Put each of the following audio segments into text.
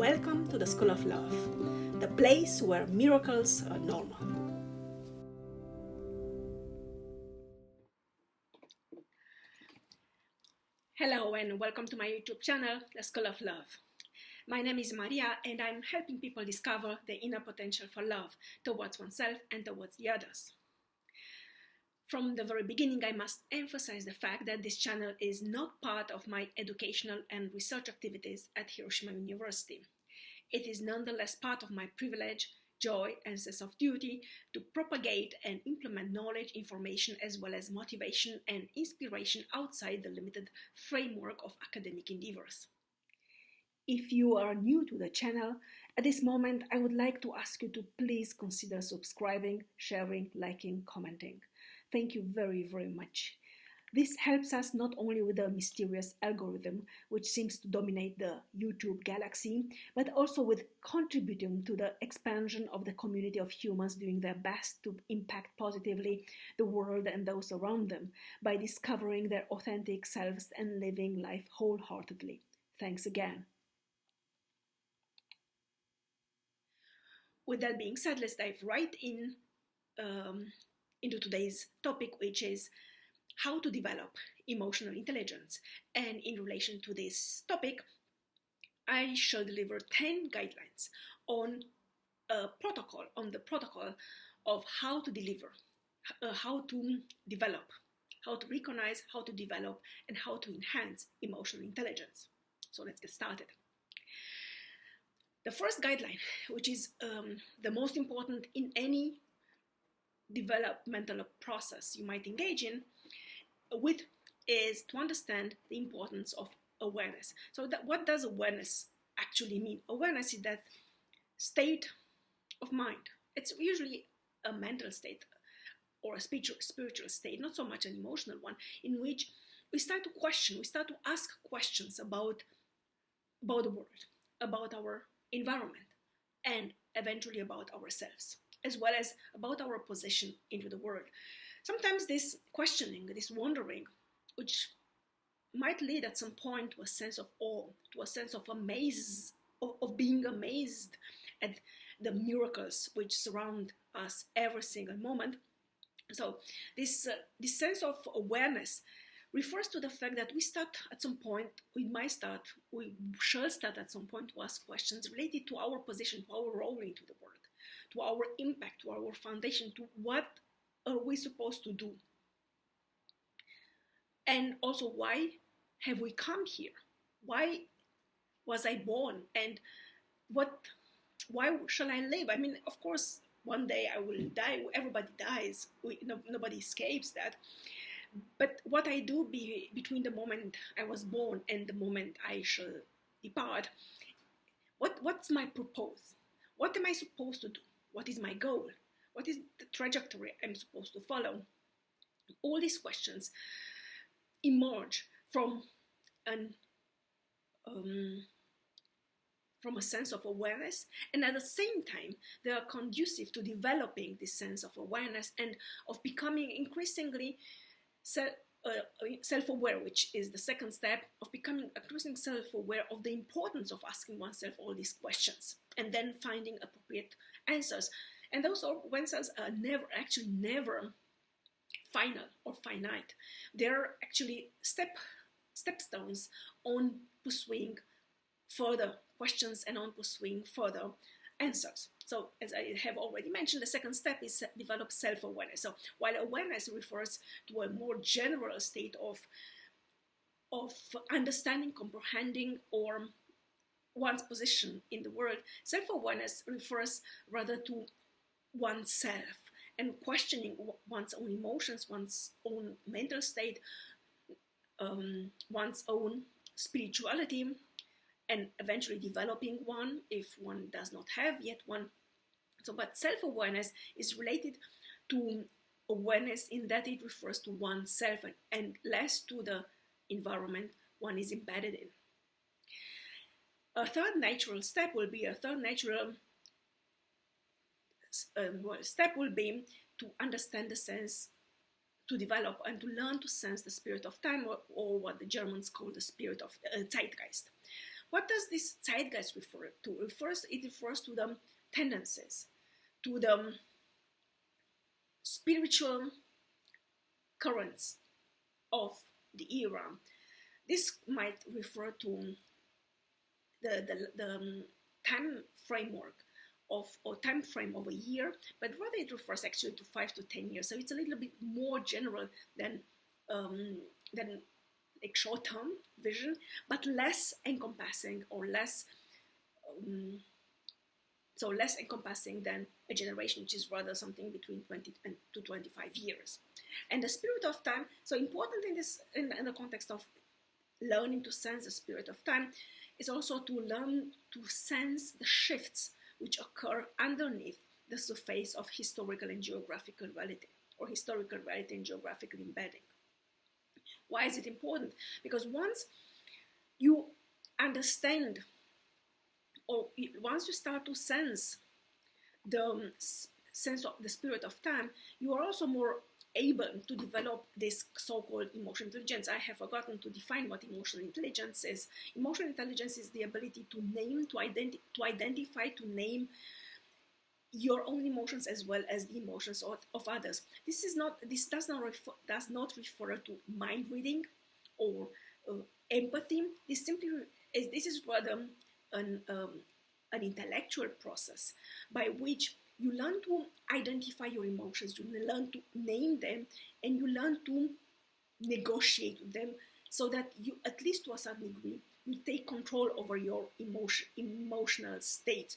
Welcome to the School of Love, the place where miracles are normal. Hello and welcome to my YouTube channel, the School of Love. My name is Maria and I'm helping people discover the inner potential for love towards oneself and towards the others. From the very beginning, I must emphasize the fact that this channel is not part of my educational and research activities at Hiroshima University. It is nonetheless part of my privilege, joy, and sense of duty to propagate and implement knowledge, information, as well as motivation and inspiration outside the limited framework of academic endeavors. If you are new to the channel, at this moment I would like to ask you to please consider subscribing, sharing, liking, commenting. Thank you very, very much. This helps us not only with the mysterious algorithm which seems to dominate the YouTube galaxy, but also with contributing to the expansion of the community of humans doing their best to impact positively the world and those around them by discovering their authentic selves and living life wholeheartedly. Thanks again. With that being said, let's dive right into today's topic, which is how to develop emotional intelligence. And in relation to this topic, I shall deliver 10 guidelines on the protocol of how to deliver, how to develop, how to recognize, how to develop, and how to enhance emotional intelligence. So let's get started. The first guideline, which is the most important in any developmental process you might engage in with, is to understand the importance of awareness. So what does awareness actually mean? Awareness is that state of mind. It's usually a mental state or a spiritual state, not so much an emotional one, in which we start to question, we start to ask questions about the world, about our environment, and eventually about ourselves, as well as about our position into the world. Sometimes this questioning, this wondering, which might lead at some point to a sense of awe, to a sense of of being amazed at the miracles which surround us every single moment. So this sense of awareness refers to the fact that we shall start at some point to ask questions related to our position, to our role into the world, to our impact, to our foundation, to what are we supposed to do? And also, why have we come here? Why was I born? And why shall I live? I mean, of course, one day I will die. Everybody dies. Nobody escapes that. But what I do between the moment I was born and the moment I shall depart, what's my purpose? What am I supposed to do? What is my goal? What is the trajectory I'm supposed to follow? All these questions emerge from a sense of awareness, and at the same time they are conducive to developing this sense of awareness and of becoming increasingly self-aware, which is the second step of becoming increasingly self-aware of the importance of asking oneself all these questions and then finding appropriate answers. And those answers are never final or finite. They're actually stepstones on pursuing further questions and on pursuing further answers. So, as I have already mentioned, the second step is develop self-awareness. So, while awareness refers to a more general state of understanding, comprehending, or one's position in the world, self-awareness refers rather to oneself and questioning one's own emotions, one's own mental state, one's own spirituality, and eventually developing one if one does not have yet one. So, but self-awareness is related to awareness in that it refers to oneself and less to the environment one is embedded in. A third natural step will be to understand the sense, to develop and to learn to sense the spirit of time, or what the Germans call the spirit of Zeitgeist. what does this zeitgeist refer to? It refers to the tendencies, to the spiritual currents of the era. This might refer to the time framework or time frame of a year, but rather it refers actually to 5 to 10 years. So it's a little bit more general than like short-term vision, but less encompassing or less less encompassing than a generation, which is rather something between 20 to 25 years. And the spirit of time, so important in this in the context of learning to sense the spirit of time, is also to learn to sense the shifts which occur underneath the surface of historical and geographical reality, or historical reality and geographical embedding. Why is it important? Because once you understand, or once you start to sense the sense of the spirit of time, you are also more able to develop this so-called emotional intelligence. I have forgotten to define what emotional intelligence is. Emotional intelligence is the ability to name, to identify, to name your own emotions as well as the emotions of others. This does not refer to mind reading or empathy. This is rather an intellectual process by which you learn to identify your emotions, you learn to name them, and you learn to negotiate with them, so that you, at least to a certain degree, you take control over your emotional state.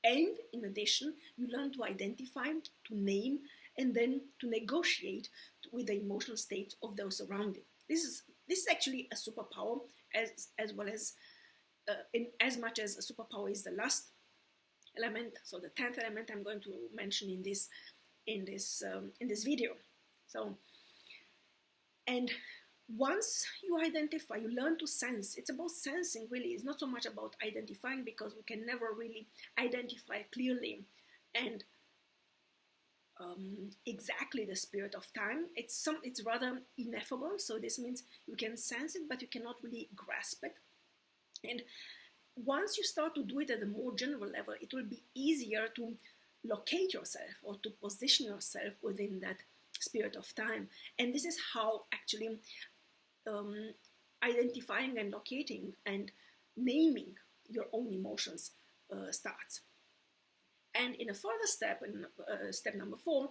And in addition, you learn to identify, to name, and then to negotiate with the emotional state of those around you. This is actually a superpower, as well as in as much as a superpower is the last element. So the 10th element I'm going to mention in this video. So, and once you identify, you learn to sense. It's about sensing, really. It's not so much about identifying, because we can never really identify clearly and exactly the spirit of time. It's rather ineffable. So this means you can sense it, but you cannot really grasp it. And once you start to do it at a more general level, it will be easier to locate yourself or to position yourself within that spirit of time. And this is how actually identifying and locating and naming your own emotions starts. And in a further step, in step number 4,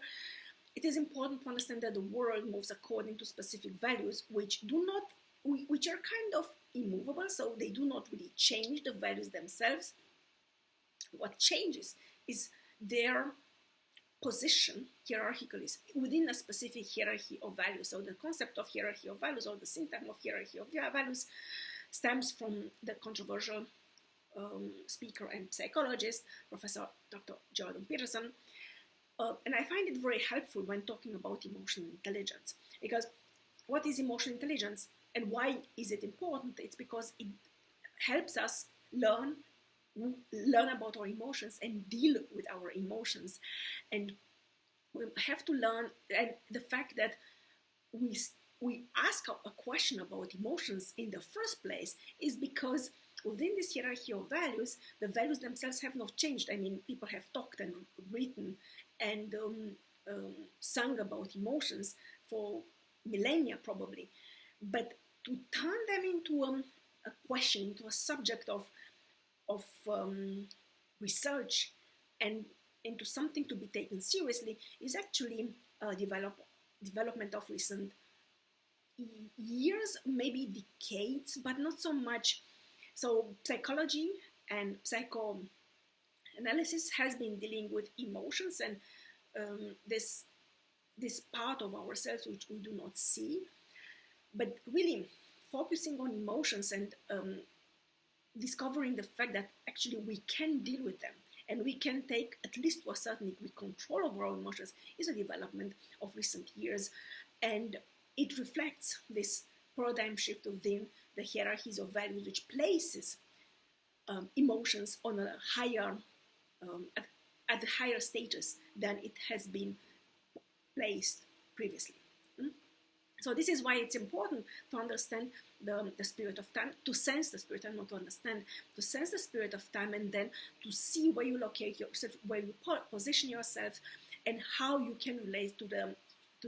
it is important to understand that the world moves according to specific values, which are kind of immovable, so they do not really change the values themselves. What changes is their position hierarchically within a specific hierarchy of values. So the concept of hierarchy of values, or the syntagm of hierarchy of values, stems from the controversial speaker and psychologist, Professor Dr. Jordan Peterson. And I find it very helpful when talking about emotional intelligence, because what is emotional intelligence and why is it important? It's because it helps us learn about our emotions and deal with our emotions. And we have to learn, and the fact that we ask a question about emotions in the first place is because within this hierarchy of values, the values themselves have not changed. I mean, people have talked and written and sung about emotions for millennia probably, but to turn them into a question, into a subject of research and into something to be taken seriously is actually a development of recent years, maybe decades, but not so much. So psychology and psychoanalysis has been dealing with emotions and this part of ourselves which we do not see, but really focusing on emotions and discovering the fact that actually we can deal with them and we can take, at least to a certain degree, control over our emotions is a development of recent years, and it reflects this paradigm shift within the hierarchies of values, which places emotions on a higher, at a higher status than it has been placed previously. So this is why it's important to understand the spirit of time, to sense the spirit, and not to understand, to sense the spirit of time, and then to see where you locate yourself, where you position yourself, and how you can relate to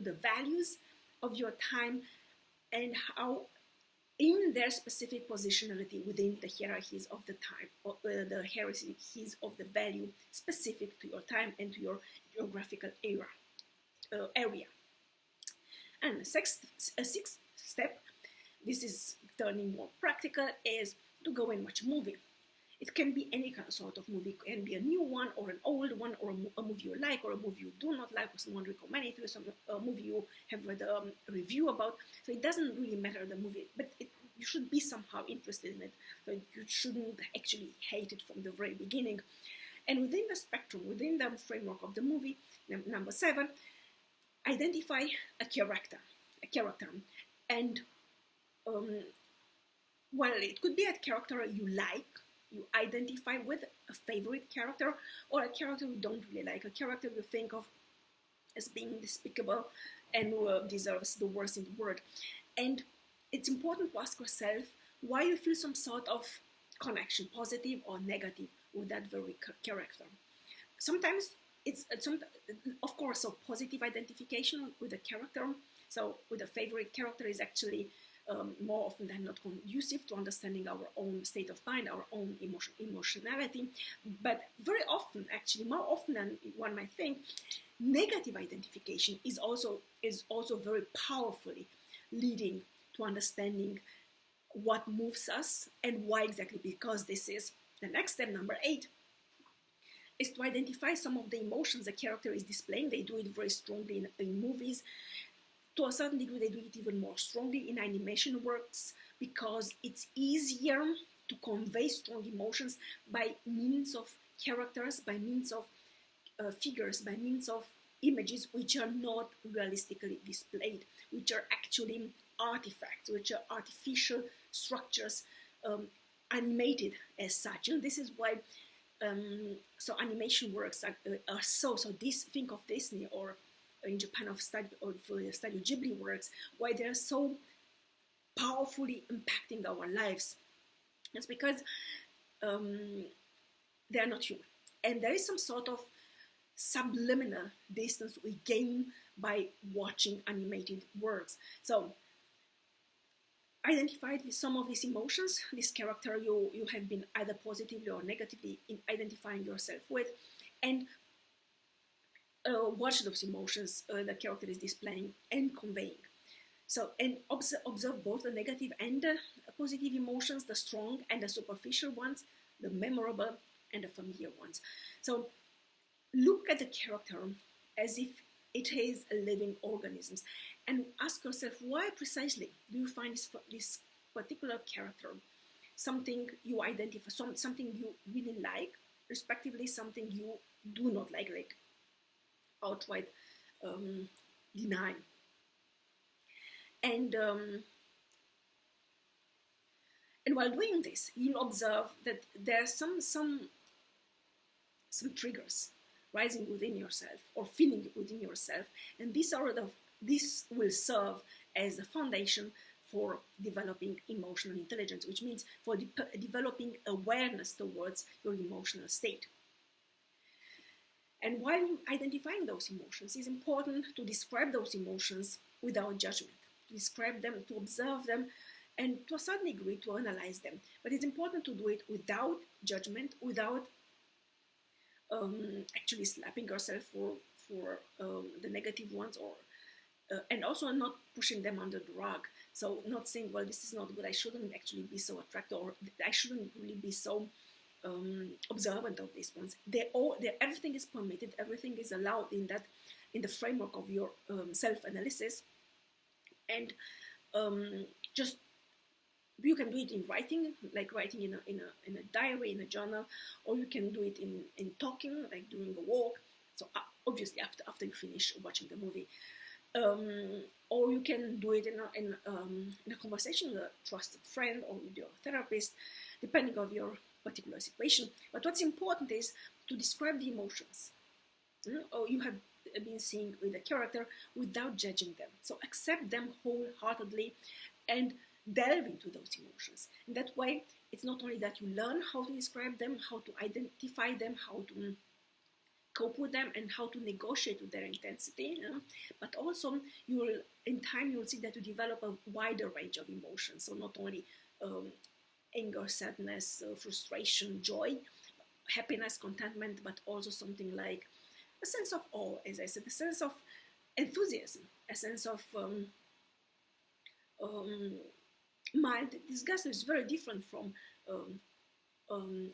the values of your time, and how in their specific positionality within the hierarchies of the time, or the hierarchies of the value specific to your time and to your geographical area. And the sixth step, this is turning more practical, is to go and watch a movie. It can be any kind of sort of movie. It can be a new one or an old one, or a movie you like or a movie you do not like, or someone recommended it to you, a movie you have read a review about. So it doesn't really matter the movie, but you should be somehow interested in it. So you shouldn't actually hate it from the very beginning. And within the spectrum, within the framework of the movie, number 7, identify a character. And well, it could be a character you like, you identify with, a favorite character, or a character you don't really like, a character you think of as being despicable and deserves the worst in the world. And it's important to ask yourself why you feel some sort of connection, positive or negative, with that very character. Sometimes it's of course, so positive identification with a character, so with a favorite character, is actually more often than not conducive to understanding our own state of mind, our own emotionality. But very often, actually more often than one might think, negative identification is also very powerfully leading to understanding what moves us and why exactly. Because this is the next step, number 8, is to identify some of the emotions the character is displaying. They do it very strongly in movies. To a certain degree, they do it even more strongly in animation works, because it's easier to convey strong emotions by means of characters, by means of figures, by means of images which are not realistically displayed, which are actually artifacts, which are artificial structures, animated as such. And this is why so animation works are so this, think of Disney, or in Japan of Studio Ghibli works, why they're so powerfully impacting our lives. It's because they're not human, and there is some sort of subliminal distance we gain by watching animated works. So identified with some of these emotions, this character you have been either positively or negatively identifying yourself with, and watch those emotions the character is displaying and conveying. So, and observe both the negative and the positive emotions, the strong and the superficial ones, the memorable and the familiar ones. So look at the character as if it is a living organism, and ask yourself, why precisely do you find this particular character something you identify, something you really like, respectively something you do not like outright deny. And while doing this, you'll observe that there are some triggers rising within yourself or feeling within yourself, and this will serve as a foundation for developing emotional intelligence, which means for developing awareness towards your emotional state. And while identifying those emotions, it's important to describe those emotions without judgment, to describe them, to observe them, and to a certain degree to analyze them. But it's important to do it without judgment, without actually slapping yourself for the negative ones, or and also not pushing them under the rug. So not saying, well, this is not good, I shouldn't actually be so attracted, or I shouldn't really be so observant of these ones. Everything is permitted, everything is allowed in the framework of your self-analysis. And just you can do it in writing, like writing in a diary, in a journal, or you can do it in talking, like during a walk. So obviously after you finish watching the movie, or you can do it in a conversation with a trusted friend or with your therapist, depending on your particular situation. But what's important is to describe the emotions. Or you have been seeing with the character without judging them. So accept them wholeheartedly and delve into those emotions. In that way, it's not only that you learn how to describe them, how to identify them, how to cope with them, and how to negotiate with their intensity, but also in time you'll see that you develop a wider range of emotions. So not only anger, sadness, frustration, joy, happiness, contentment, but also something like a sense of awe, as I said, a sense of enthusiasm, a sense of mild disgust is very different from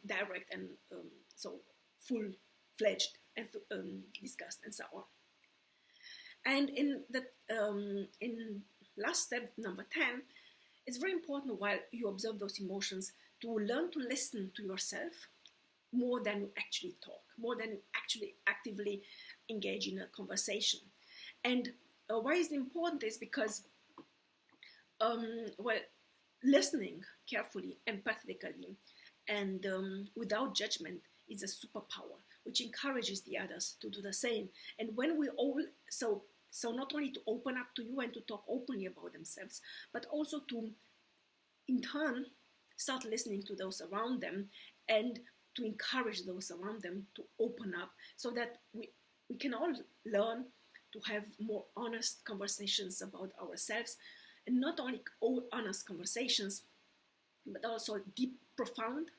direct and so full-fledged disgust and so on. And in last step, number 10, it's very important while you observe those emotions to learn to listen to yourself more than you actually talk, more than you actually actively engage in a conversation. And why is it important is because, listening carefully, empathetically, and without judgment is a superpower, which encourages the others to do the same. And when we all, so not only to open up to you and to talk openly about themselves, but also to, in turn, start listening to those around them and to encourage those around them to open up, so that we can all learn to have more honest conversations about ourselves, and not only all honest conversations, but also deep, profound,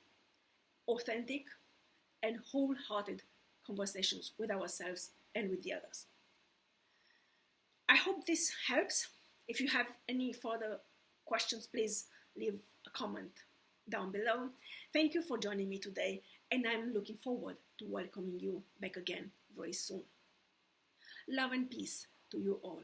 authentic, and wholehearted conversations with ourselves and with the others. I hope this helps. If you have any further questions, please leave a comment down below. Thank you for joining me today, and I'm looking forward to welcoming you back again very soon. Love and peace to you all.